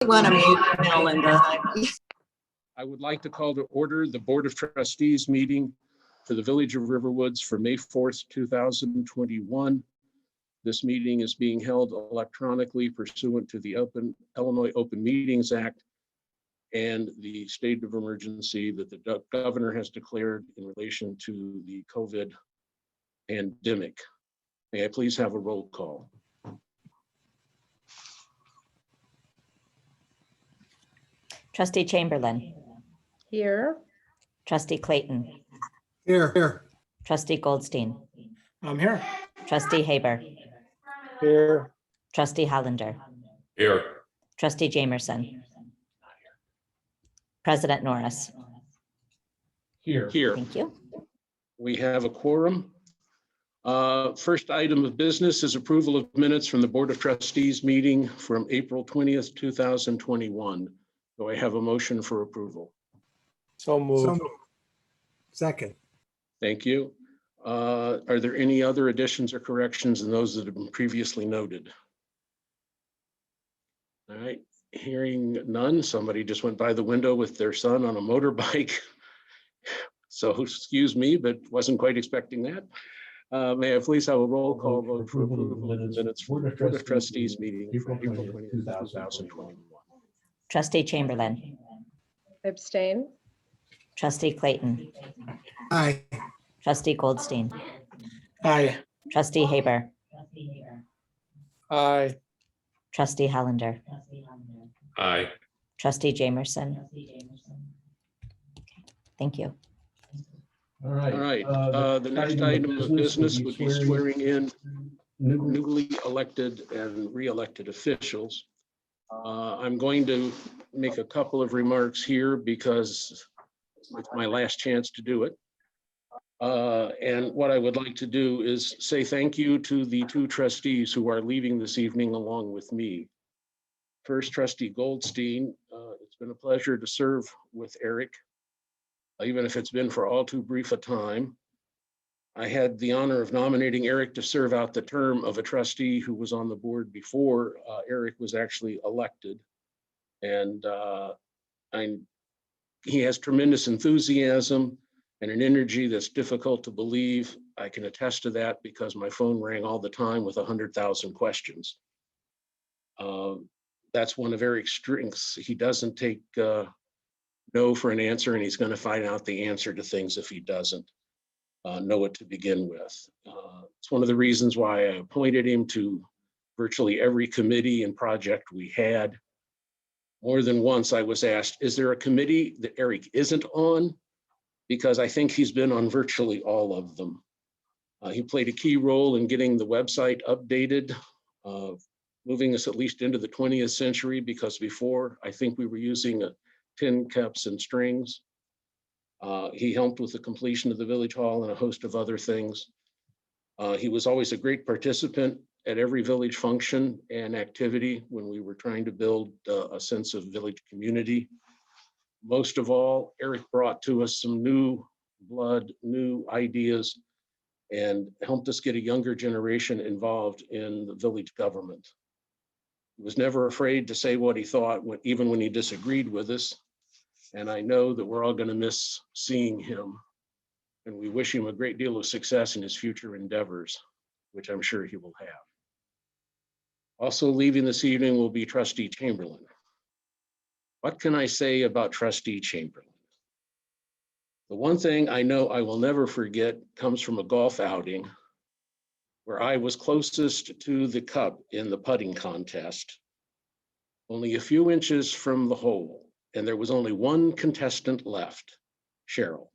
Want to mute now, Linda. I would like to call to order the Board of Trustees meeting for the Village of Riverwoods for May 4th, 2021. This meeting is being held electronically pursuant to the Illinois Open Meetings Act and the state of emergency that the governor has declared in relation to the COVID pandemic. May I please have a roll call? Trustee Chamberlain. Here. Trustee Clayton. Here. Trustee Goldstein. I'm here. Trustee Haber. Here. Trustee Hollander. Here. Trustee Jamerson. President Norris. Here. Thank you. We have a quorum. First item of business is approval of minutes from the Board of Trustees meeting from April 20th, 2021. Do I have a motion for approval? So moved. Second. Thank you. Are there any other additions or corrections than those that have been previously noted? All right, hearing none. Somebody just went by the window with their son on a motorbike. So excuse me, but wasn't quite expecting that. May I please have a roll call vote for approval of the minutes for the Board of Trustees meeting for April 20th, 2021. Trustee Chamberlain. Abstain. Trustee Clayton. Aye. Trustee Goldstein. Aye. Trustee Haber. Aye. Trustee Hollander. Aye. Trustee Jamerson. Thank you. All right, the next item of business would be swearing in newly elected and re-elected officials. I'm going to make a couple of remarks here because it's my last chance to do it. And what I would like to do is say thank you to the two trustees who are leaving this evening along with me. First, Trustee Goldstein, it's been a pleasure to serve with Eric, even if it's been for all too brief a time. I had the honor of nominating Eric to serve out the term of a trustee who was on the board before Eric was actually elected. And he has tremendous enthusiasm and an energy that's difficult to believe. I can attest to that because my phone rang all the time with 100,000 questions. That's one of Eric's strengths. He doesn't take no for an answer, and he's going to find out the answer to things if he doesn't know it to begin with. It's one of the reasons why I appointed him to virtually every committee and project we had. More than once I was asked, is there a committee that Eric isn't on? Because I think he's been on virtually all of them. He played a key role in getting the website updated, moving us at least into the 20th century, because before I think we were using tin cups and strings. He helped with the completion of the village hall and a host of other things. He was always a great participant at every village function and activity when we were trying to build a sense of village community. Most of all, Eric brought to us some new blood, new ideas, and helped us get a younger generation involved in the village government. He was never afraid to say what he thought, even when he disagreed with us. And I know that we're all going to miss seeing him. And we wish him a great deal of success in his future endeavors, which I'm sure he will have. Also leaving this evening will be Trustee Chamberlain. What can I say about Trustee Chamberlain? The one thing I know I will never forget comes from a golf outing where I was closest to the cup in the putting contest, only a few inches from the hole, and there was only one contestant left, Cheryl.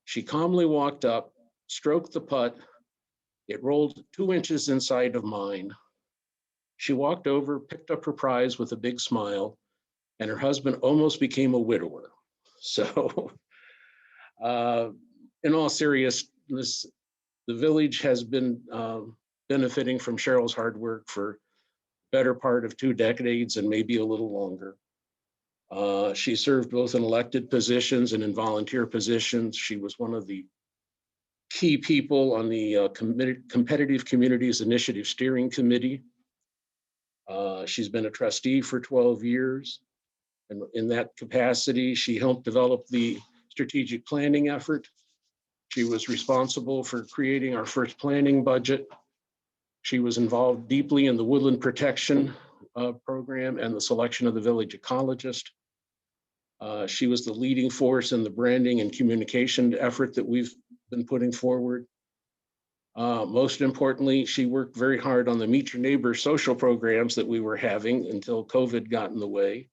She calmly walked up, stroked the putt. It rolled 2 inches inside of mine. She walked over, picked up her prize with a big smile, and her husband almost became a widower. So in all seriousness, the village has been benefiting from Cheryl's hard work for better part of 2 decades and maybe a little longer. She served both in elected positions and in volunteer positions. She was one of the key people on the Competitive Communities Initiative Steering Committee. She's been a trustee for 12 years. And in that capacity, she helped develop the strategic planning effort. She was responsible for creating our first planning budget. She was involved deeply in the woodland protection program and the selection of the village ecologist. She was the leading force in the branding and communication effort that we've been putting forward. Most importantly, she worked very hard on the Meet Your Neighbor social programs that we were having until COVID got in the way,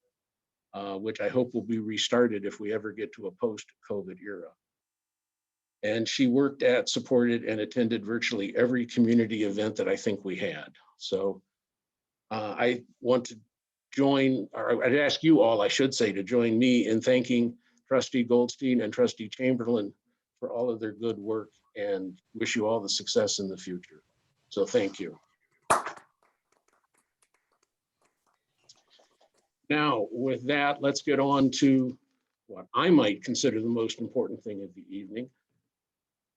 which I hope will be restarted if we ever get to a post-COVID era. And she worked at, supported, and attended virtually every community event that I think we had. So I want to join, or I'd ask you all, I should say, to join me in thanking Trustee Goldstein and Trustee Chamberlain for all of their good work, and wish you all the success in the future. So thank you. Now, with that, let's get on to what I might consider the most important thing of the evening.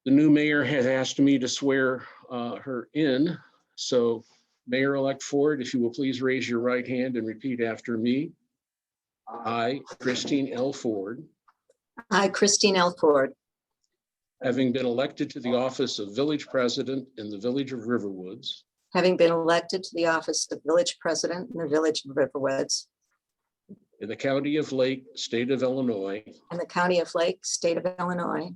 The new mayor has asked me to swear her in. So Mayor-elect Ford, if you will please raise your right hand and repeat after me. I, Christine L. Ford, I, Christine L. Ford, having been elected to the office of village president in the village of Riverwoods, having been elected to the office of village president in the village of Riverwoods, in the county of Lake, state of Illinois, in the county of Lake, state of Illinois,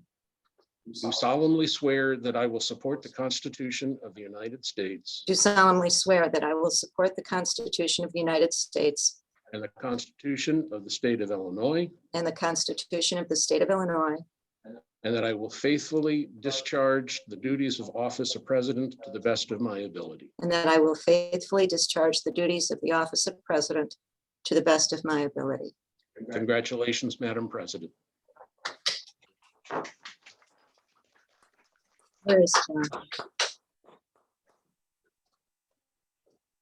do solemnly swear that I will support the Constitution of the United States do solemnly swear that I will support the Constitution of the United States and the Constitution of the state of Illinois, and the Constitution of the state of Illinois, and that I will faithfully discharge the duties of office of president to the best of my ability. and that I will faithfully discharge the duties of the office of president to the best of my ability. Congratulations, Madam President. Where is John?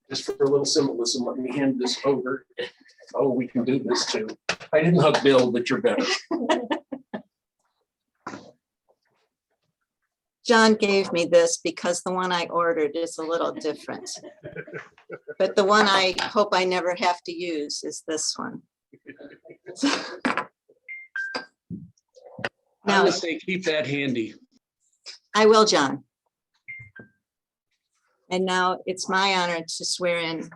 Just for a little symbolism, let me hand this over. Oh, we can do this too. I didn't hug Bill, but you're better. John gave me this because the one I ordered is a little different. But the one I hope I never have to use is this one. I Now, would say keep that handy. I will, John. And now it's my honor to swear in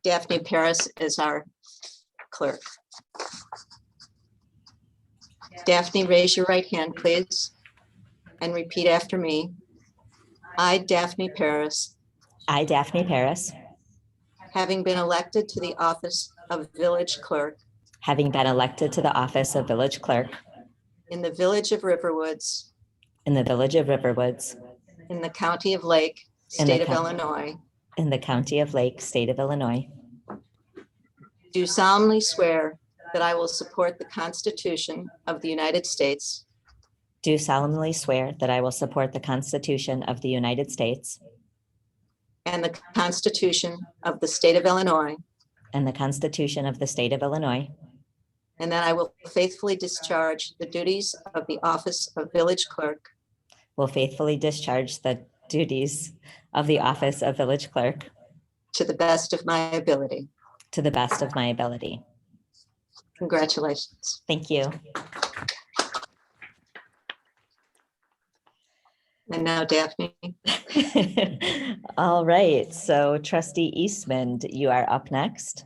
Daphne Paris as our clerk. Daphne, raise your right hand, please, and repeat after me. I, Daphne Paris, I, Daphne Paris, having been elected to the office of village clerk having been elected to the office of village clerk in the village of Riverwoods, in the village of Riverwoods, in the county of Lake, In the state of county. Illinois, in the county of Lake, state of Illinois, do solemnly swear that I will support the Constitution of the United States do solemnly swear that I will support the Constitution of the United States and the Constitution of the state of Illinois, and the Constitution of the state of Illinois, and that I will faithfully discharge the duties of the office of village clerk will faithfully discharge the duties of the office of village clerk to the best of my ability. to the best of my ability. Congratulations. Thank you. And now Daphne. All right, so trustee Eastman, you are up next.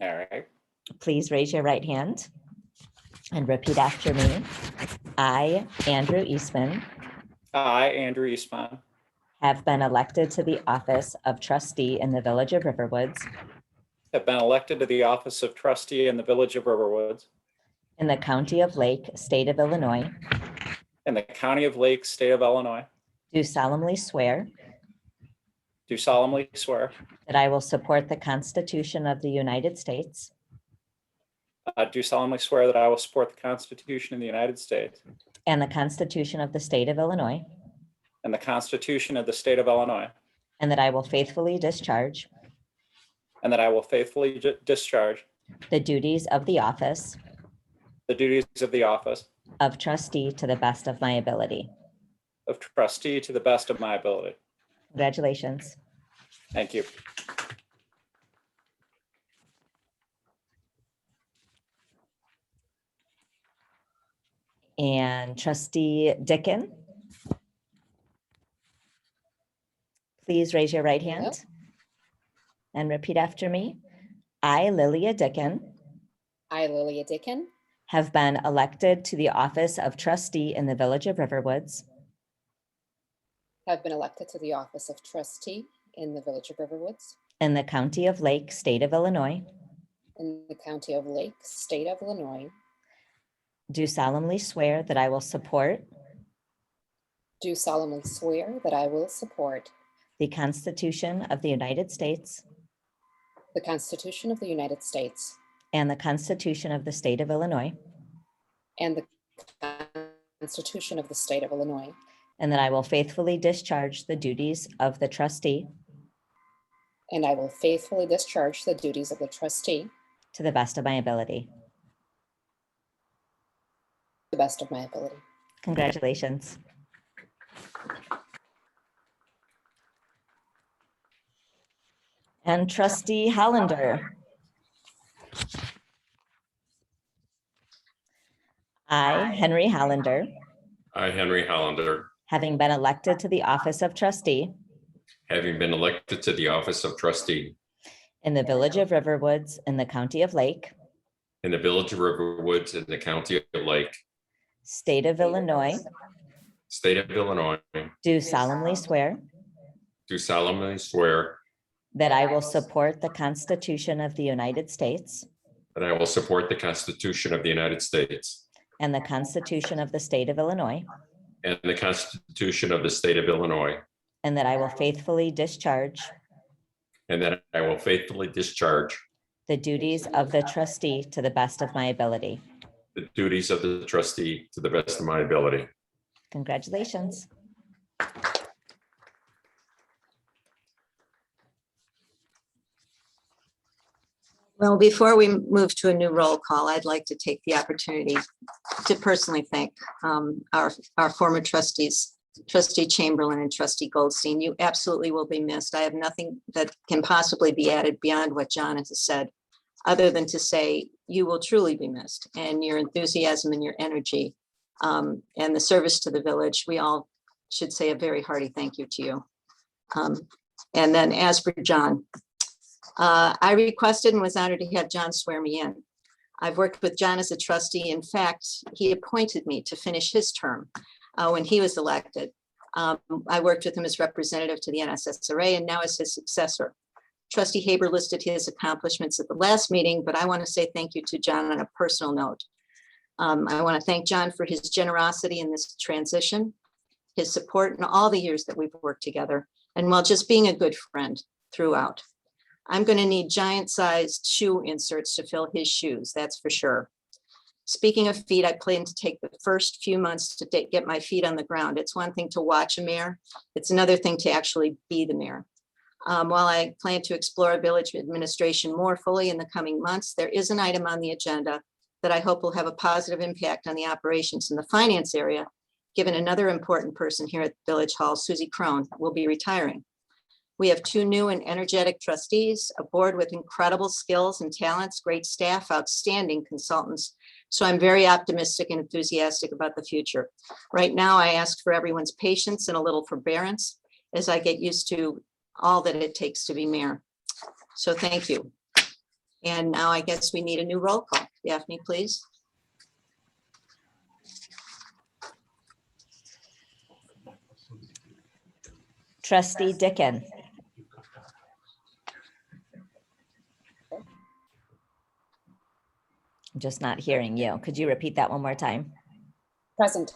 All right. Please raise your right hand and repeat after me. I, Andrew Eastman, I, Andrew Eastman, have been elected to the office of trustee in the village of Riverwoods have been elected to the office of trustee in the village of Riverwoods in the county of Lake, state of Illinois, in the county of Lake, state of Illinois. do solemnly swear Do solemnly swear. that I will support the Constitution of the United States Do solemnly swear that I will support the Constitution of the United States and the Constitution of the state of Illinois, and the Constitution of the state of Illinois, and that I will faithfully discharge and that I will faithfully discharge the duties of the office the duties of the office of trustee to the best of my ability. of trustee to the best of my ability. Congratulations. Thank you. and trustee Dickon. Please raise your right hand and repeat after me. I, Lilia Dickon, I, Lilia Dickon, have been elected to the office of trustee in the Village of Riverwoods have been elected to the office of trustee in the Village of Riverwoods in the County of Lake, State of Illinois. in the County of Lake, State of Illinois. Do solemnly swear that I will support Do solemnly swear that I will support the Constitution of the United States the Constitution of the United States and the Constitution of the State of Illinois, and the Constitution of the State of Illinois, and that I will faithfully discharge the duties of the trustee and I will faithfully discharge the duties of the trustee to the best of my ability. to the best of my ability. Congratulations. And trustee Hollander. I, Henry Hollander, I, Henry Hollander, having been elected to the office of trustee having been elected to the office of trustee in the Village of Riverwoods in the County of Lake, in the Village of Riverwoods in the County of Lake, State of Illinois, State of Illinois, do solemnly swear do solemnly swear that I will support the Constitution of the United States that I will support the Constitution of the United States and the Constitution of the State of Illinois, and the Constitution of the State of Illinois, and that I will faithfully discharge and that I will faithfully discharge the duties of the trustee to the best of my ability. the duties of the trustee to the best of my ability. Congratulations. Well, before we move to a new roll call, I'd like to take the opportunity to personally thank our former trustees, trustee Chamberlain and trustee Goldstein. You absolutely will be missed. I have nothing that can possibly be added beyond what John has said, other than to say you will truly be missed, and your enthusiasm and your energy and the service to the village. We all should say a very hearty thank you to you. And then as for John, I requested and was honored to have John swear me in. I've worked with John as a trustee. In fact, he appointed me to finish his term when he was elected. I worked with him as representative to the NSSRA and now as his successor. Trustee Haber listed his accomplishments at the last meeting, but I want to say thank you to John on a personal note. I want to thank John for his generosity in this transition, his support in all the years that we've worked together, and while just being a good friend throughout. I'm going to need giant-sized shoe inserts to fill his shoes, that's for sure. Speaking of feet, I plan to take the first few months to get my feet on the ground. It's one thing to watch a mayor. It's another thing to actually be the mayor. While I plan to explore village administration more fully in the coming months, there is an item on the agenda that I hope will have a positive impact on the operations in the finance area, given another important person here at Village Hall, Susie Crone, will be retiring. We have two new and energetic trustees, a board with incredible skills and talents, great staff, outstanding consultants. So I'm very optimistic and enthusiastic about the future. Right now, I ask for everyone's patience and a little forbearance as I get used to all that it takes to be mayor. So thank you. And now I guess we need a new roll call. Daphne, please. Trustee Dickon. I'm just not hearing you. Could you repeat that one more time? Present.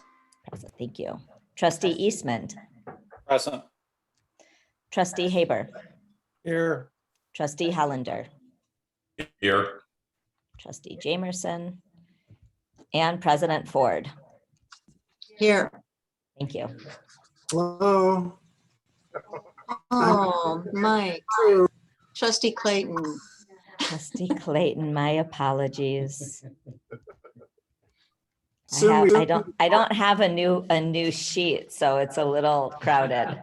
Present, thank you. Trustee Eastman, Present. trustee Haber, Here. trustee Hollander, Here, trustee Jamerson, and President Ford. Here. Thank you. Hello. Oh, Mike. Trustee Clayton. Trustee Clayton, my apologies. Soon we- I don't have a new sheet, so it's a little crowded.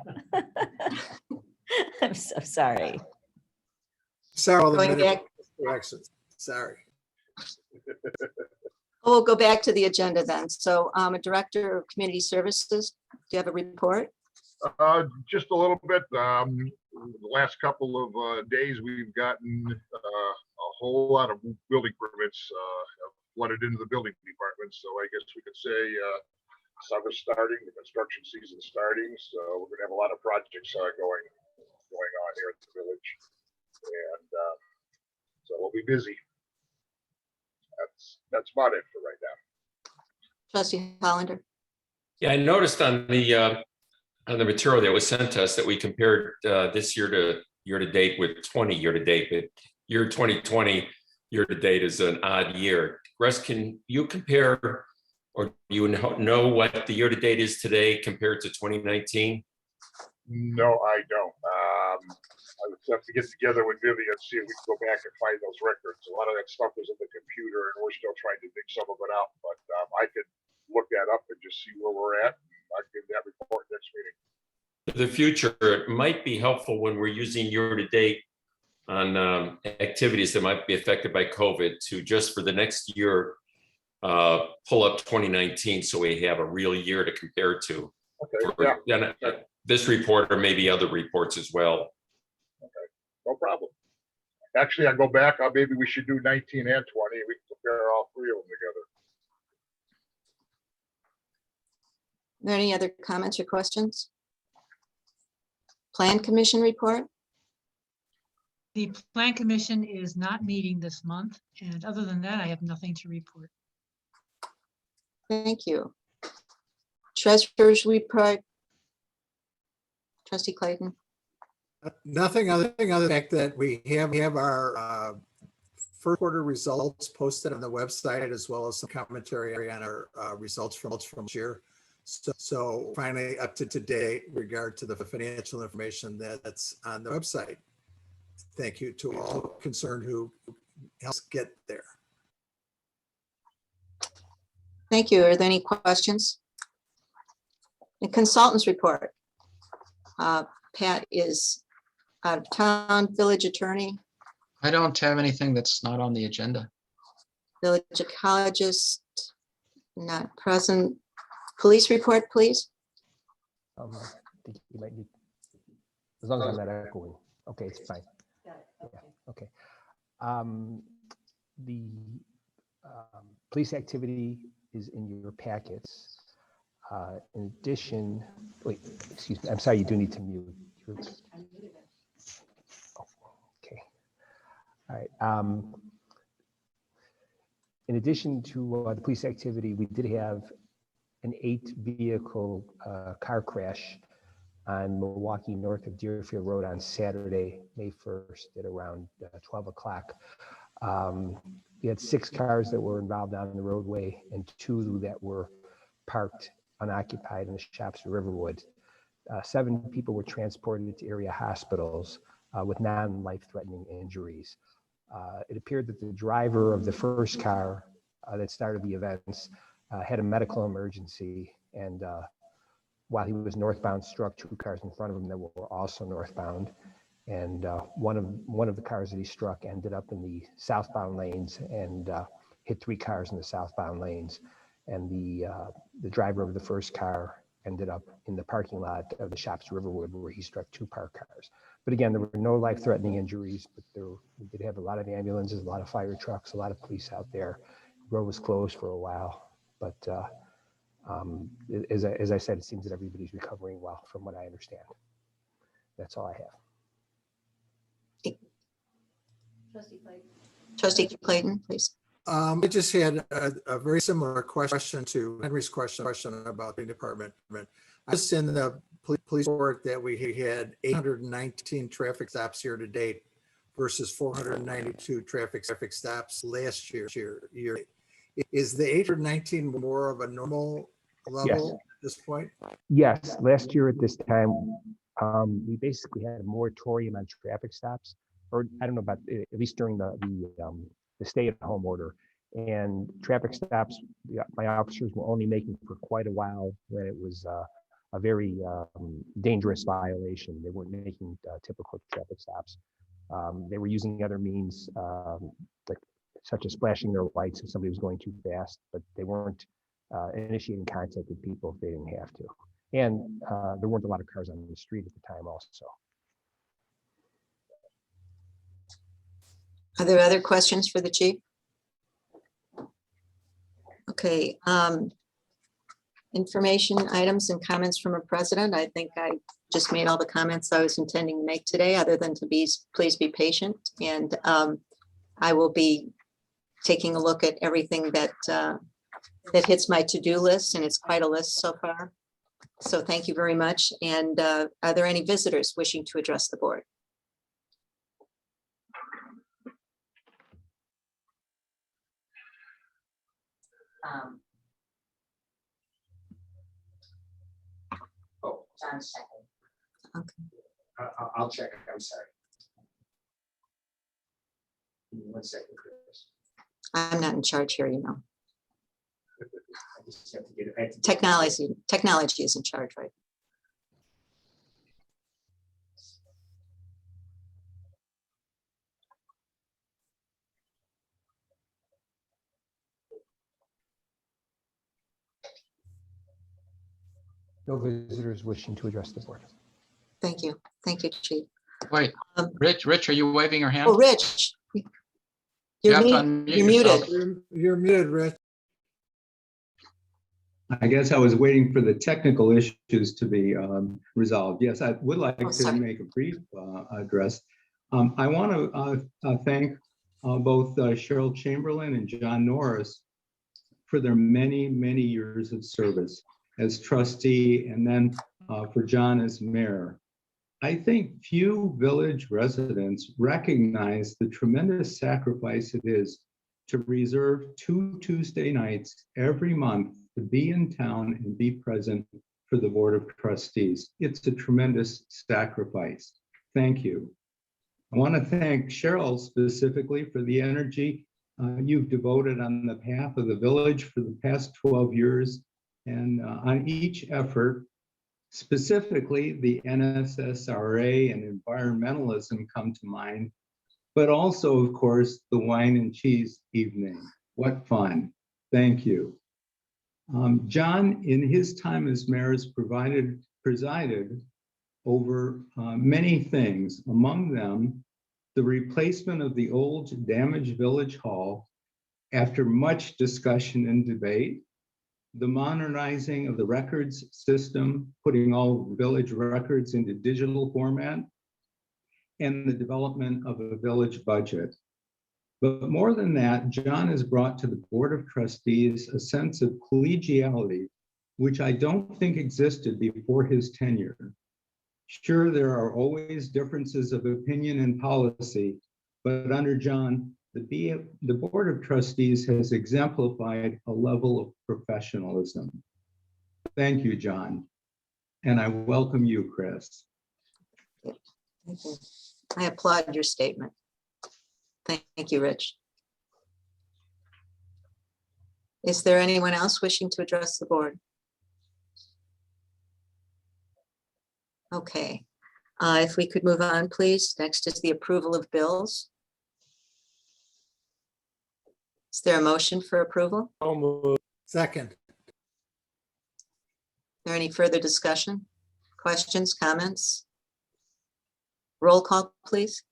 I'm so sorry. Sorry. all the Going minutes back. corrections. Sorry. We'll go back to the agenda then. So Director of Community Services, do you have a report? Just a little bit. The last couple of days, we've gotten a whole lot of building permits flooded into the building department. So I guess we could say summer's starting, the construction season's starting. So we're gonna have a lot of projects going on here at the village, and so we'll be busy. That's about it for right now. Trustee Hollander? Yeah, I noticed on the material that was sent to us that we compared this year to date with 20 year to date, but year 2020 year to date is an odd year. Russ, can you compare, or do you know what the year to date is today compared to 2019? No, I don't. I would have to get together with Vivian and see if we can go back and find those records. A lot of that stuff is in the computer, and we're still trying to dig some of it out. But I could look that up and just see where we're at. I'll give that report next meeting. For the future, it might be helpful when we're using year to date on activities that might be affected by COVID to just for the next year pull up 2019 so we have a real year to compare to. Okay. Yeah. This report or maybe other reports as well. No problem. Actually, I go back. Maybe we should do 19 and 20. We can compare all three of them together. Are there any other comments or questions? Plan Commission report? The Plan Commission is not meeting this month, and other than that, I have nothing to report. Thank you. Treasurer's report? Trustee Clayton? Nothing other than the fact that we have our first quarter results posted on the website, as well as some commentary on our results from this year. So finally up to date regard to the financial information that's on the website. Thank you to all concerned who helped get there. Thank you. Are there any questions? The consultants report. Pat is out of town. Village attorney, I don't have anything that's not on the agenda. village ecologist, not present. Police report, please. I think you might need, as long as I'm not echoing. Okay, it's fine. Yeah, okay. The police activity is in your packets. In addition, wait, excuse me, I'm sorry, you do need to mute. Oh, okay. All right. In addition to the police activity, we did have an 8-vehicle car crash on Milwaukee north of Deerfield Road on Saturday, May 1st at around 12 o'clock. We had 6 cars that were involved on the roadway and 2 that were parked unoccupied in the shops of Riverwood. 7 people were transported to area hospitals with non-life-threatening injuries. It appeared that the driver of the first car that started the events had a medical emergency, and while he was northbound, struck 2 cars in front of him that were also northbound. And one of the cars that he struck ended up in the southbound lanes and hit 3 cars in the southbound lanes. And the driver of the first car ended up in the parking lot of the shops Riverwood, where he struck 2 parked cars. But again, there were no life-threatening injuries, but we did have a lot of ambulances, a lot of fire trucks, a lot of police out there. The road was closed for a while, but as I said, it seems that everybody's recovering well, from what I understand. That's all I have. Trustee Clayton, please. I just had a very similar question to Henry's question about the department. I just in the police report that we had 819 traffic stops year to date versus 492 traffic stops last year. Is the 819 more of a normal level Yes. at this point? Yes, last year at this time, we basically had a moratorium on traffic stops, or I don't know about, at least during the stay-at-home order. And traffic stops, my officers were only making for quite a while when it was a very dangerous violation. They weren't making typical traffic stops. They were using other means, like such as flashing their lights if somebody was going too fast, but they weren't initiating contact with people if they didn't have to. And there weren't a lot of cars on the street at the time also. Are there other questions for the chief? Okay, information items and comments from a president. I think I just made all the comments I was intending to make today, other than to please be patient. And I will be taking a look at everything that hits my to-do list, and it's quite a list so far. So thank you very much. And are there any visitors wishing to address the board? Oh, John's checking. Okay. I'll check. I'm sorry. Give me 1 second, Chris. I'm not in charge here, you know. I just have to get it. I have to- Technology is in charge, right? No visitors wishing to address the board. Thank you. Thank you, Chief. Wait, Um, Rich, are you waving your hand? Oh, Rich. You You're have to mute- unmute you're yourself. muted. You're muted, Rich. I guess I was waiting for the technical issues to be resolved. Yes, I would like to sorry. make a brief address. I want to thank both Cheryl Chamberlain and John Norris for their many, many years of service as trustee, and then for John as mayor. I think few village residents recognize the tremendous sacrifice it is to reserve 2 Tuesday nights every month to be in town and be present for the Board of Trustees. It's a tremendous sacrifice. Thank you. I want to thank Cheryl specifically for the energy you've devoted on the behalf of the village for the past 12 years, and on each effort. Specifically, the NSSRA and environmentalism come to mind, but also, of course, the wine and cheese evening. What fun. Thank you. John, in his time as mayor, has presided over many things, among them the replacement of the old damaged village hall after much discussion and debate, the modernizing of the records system, putting all village records into digital format, and the development of a village budget. But more than that, John has brought to the Board of Trustees a sense of collegiality, which I don't think existed before his tenure. Sure, there are always differences of opinion and policy, but under John, the Board of Trustees has exemplified a level of professionalism. Thank you, John. And I welcome you, Chris. Thank you. I applaud your statement. Thank you, Rich. Is there anyone else wishing to address the board? Okay, if we could move on, please. Next is the approval of bills. Is there a motion for approval? Second. Is there any further discussion? Questions, comments? Roll call, please.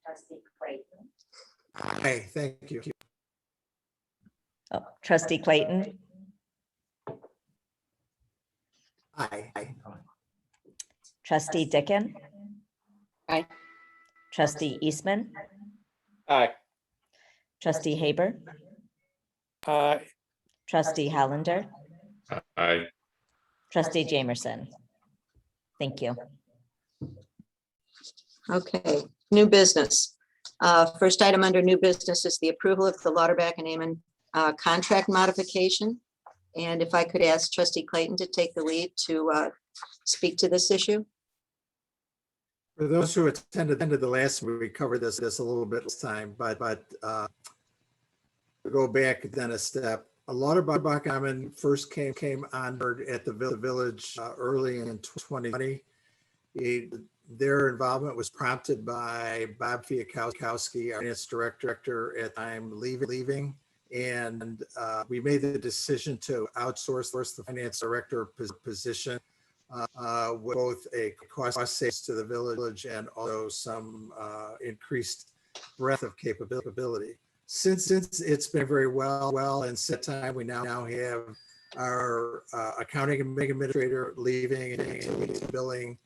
Trustee Clayton. Hey, thank you. Oh, Trustee Clayton, Aye. Trustee Dickon. Aye. Trustee Eastman, Aye. Trustee Haber, Aye. Trustee Hollander, Aye. Trustee Jamerson. Thank you. Okay, new business. First item under new business is the approval of the Lauterbach and Amon contract modification. And if I could ask Trustee Clayton to take the lead to speak to this issue. For those who attended the last, we covered this a little bit this time, but to go back then a step. A Lauterbach Amon first came on board at the village early in 2020. Their involvement was prompted by Bob Fiakowski, our finance director at the time leaving. And we made the decision to outsource the finance director position with both a cost savings to the village and also some increased breadth of capability. Since it's been very well and set time, we now have our accounting administrator leaving and billing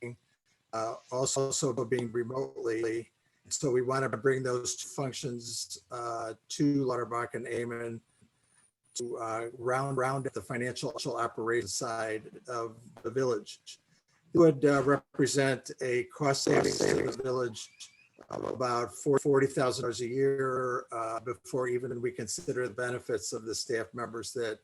also being remotely. So we want to bring those functions to Lauterbach and Amen to round the financial operations side of the village. It would represent a cost savings to the village of about $40,000 a year before even we consider the benefits of the staff members that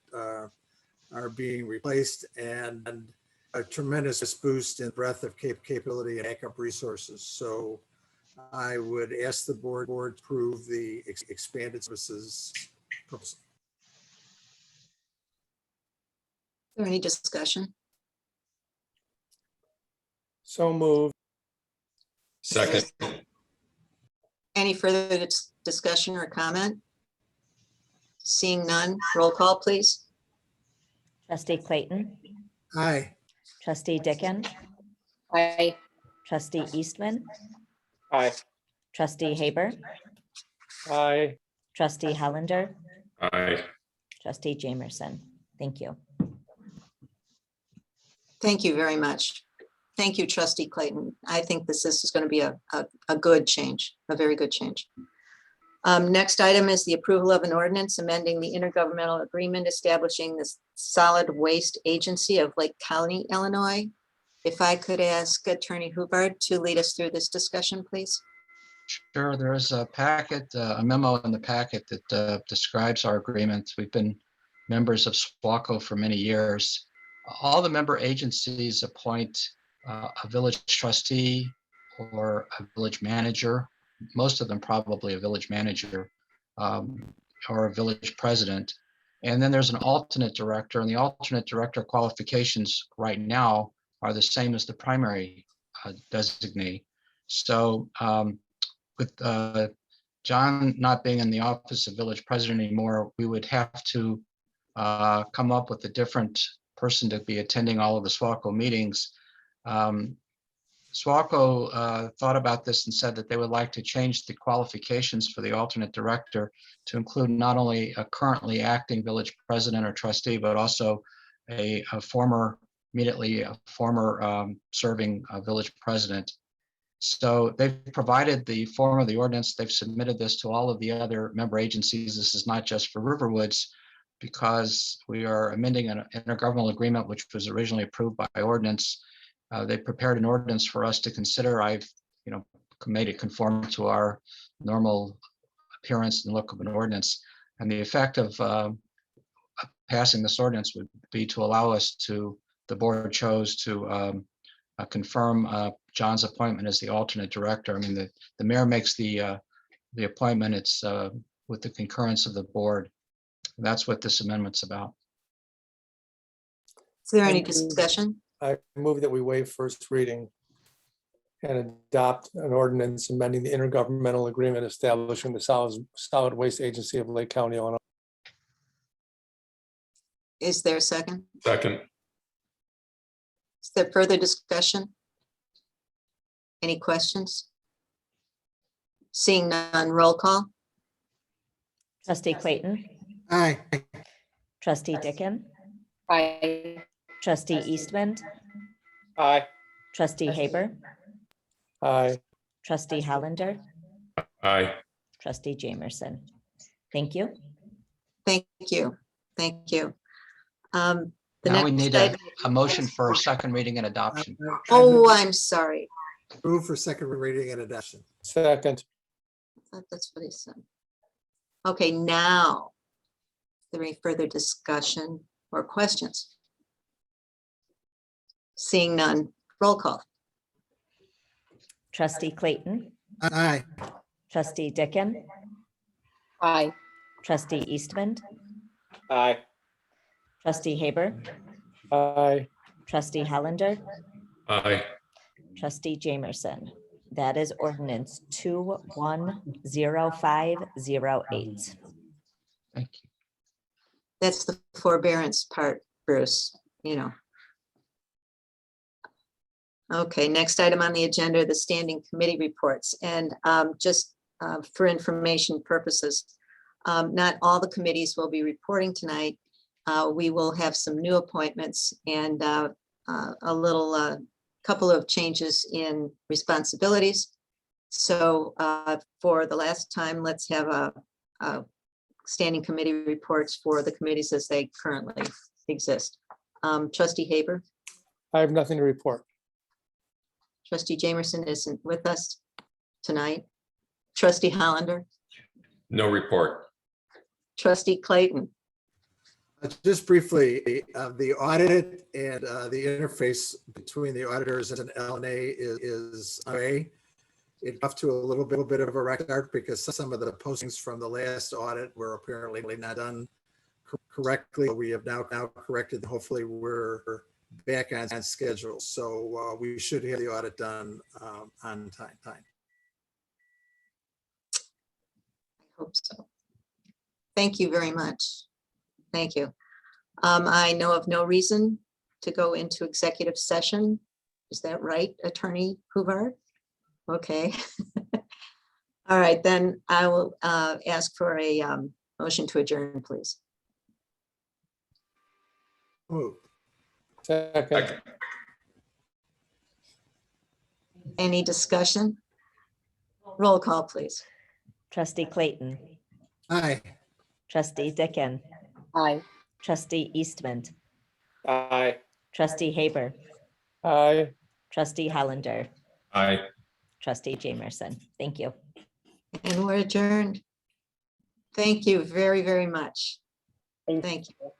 are being replaced, and a tremendous boost in breadth of capability and backup resources. So I would ask the board to approve the expanded services proposal. Is there any discussion? So moved. Second. Any further discussion or comment? Seeing none, roll call, please. Trustee Clayton, Aye. trustee Dickon, Aye. trustee Eastman, Aye. trustee Haber, Aye. trustee Hollander, Aye. trustee Jamerson. Thank you. Thank you very much. Thank you, trustee Clayton. I think this is going to be a good change, a very good change. Next item is the approval of an ordinance amending the intergovernmental agreement establishing the Solid Waste Agency of Lake County, Illinois. If I could ask Attorney Hubbard to lead us through this discussion, please. Sure, there is a packet, a memo in the packet that describes our agreement. We've been members of SWACO for many years. All the member agencies appoint a village trustee or a village manager, most of them probably a village manager or a village president. And then there's an alternate director, and the alternate director qualifications right now are the same as the primary designee. So with John not being in the office of village president anymore, we would have to come up with a different person to be attending all of the SWACO meetings. SWACO thought about this and said that they would like to change the qualifications for the alternate director to include not only a currently acting village president or trustee, but also a former serving village president. So they've provided the form of the ordinance. They've submitted this to all of the other member agencies. This is not just for Riverwoods, because we are amending an intergovernmental agreement, which was originally approved by ordinance. They prepared an ordinance for us to consider. I've, made it conform to our normal appearance and look of an ordinance. And the effect of passing this ordinance would be to allow us to, the board chose to confirm John's appointment as the alternate director. I mean, the mayor makes the appointment. It's with the concurrence of the board. That's what this amendment's about. Is there any discussion? I move that we waive first reading and adopt an ordinance amending the intergovernmental agreement establishing the Solid Waste Agency of Lake County, Illinois. Is there a second? Second. Is there further discussion? Any questions? Seeing none, roll call. Trustee Clayton, Aye. trustee Dickon, Aye. trustee Eastman, Aye. trustee Haber, Aye. trustee Hollander, Aye. trustee Jamerson. Thank you. Thank you. Thank you. The Now we next need a item- motion for second reading and adoption. Oh, I'm sorry. Move for second reading and adoption. Second. I thought that's what he said. Okay, now, is there any further discussion or questions? Seeing none, roll call. Trustee Clayton, Aye. trustee Dickon, Aye. trustee Eastman, Aye. trustee Haber, Aye. trustee Hollander, Aye. trustee Jamerson. That is ordinance 210508. Thank you. That's the forbearance part, Bruce, you know. Okay, next item on the agenda are the standing committee reports. And just for information purposes, not all the committees will be reporting tonight. We will have some new appointments and a little couple of changes in responsibilities. So for the last time, let's have a standing committee reports for the committees as they currently exist. Trustee Haber, I have nothing to report. trustee Jamerson isn't with us tonight. Trustee Hollander, No report. trustee Clayton, Just briefly, the audit and the interface between the auditors and LNA is underway. It got to a little bit of a record because some of the postings from the last audit were apparently not done correctly. We have now corrected. Hopefully, we're back on schedule. So we should have the audit done on time. I hope so. Thank you very much. Thank you. I know of no reason to go into executive session. Is that right, Attorney Hubbard? Okay. All right, then I will ask for a motion to adjourn, please. Move. Second. Any discussion? Roll call, please. Trustee Clayton, Aye. trustee Dickon, Aye. trustee Eastman, Aye. trustee Haber, Aye. trustee Hollander, Aye. trustee Jamerson. Thank you. And we're adjourned. Thank you very, very much. Thank you.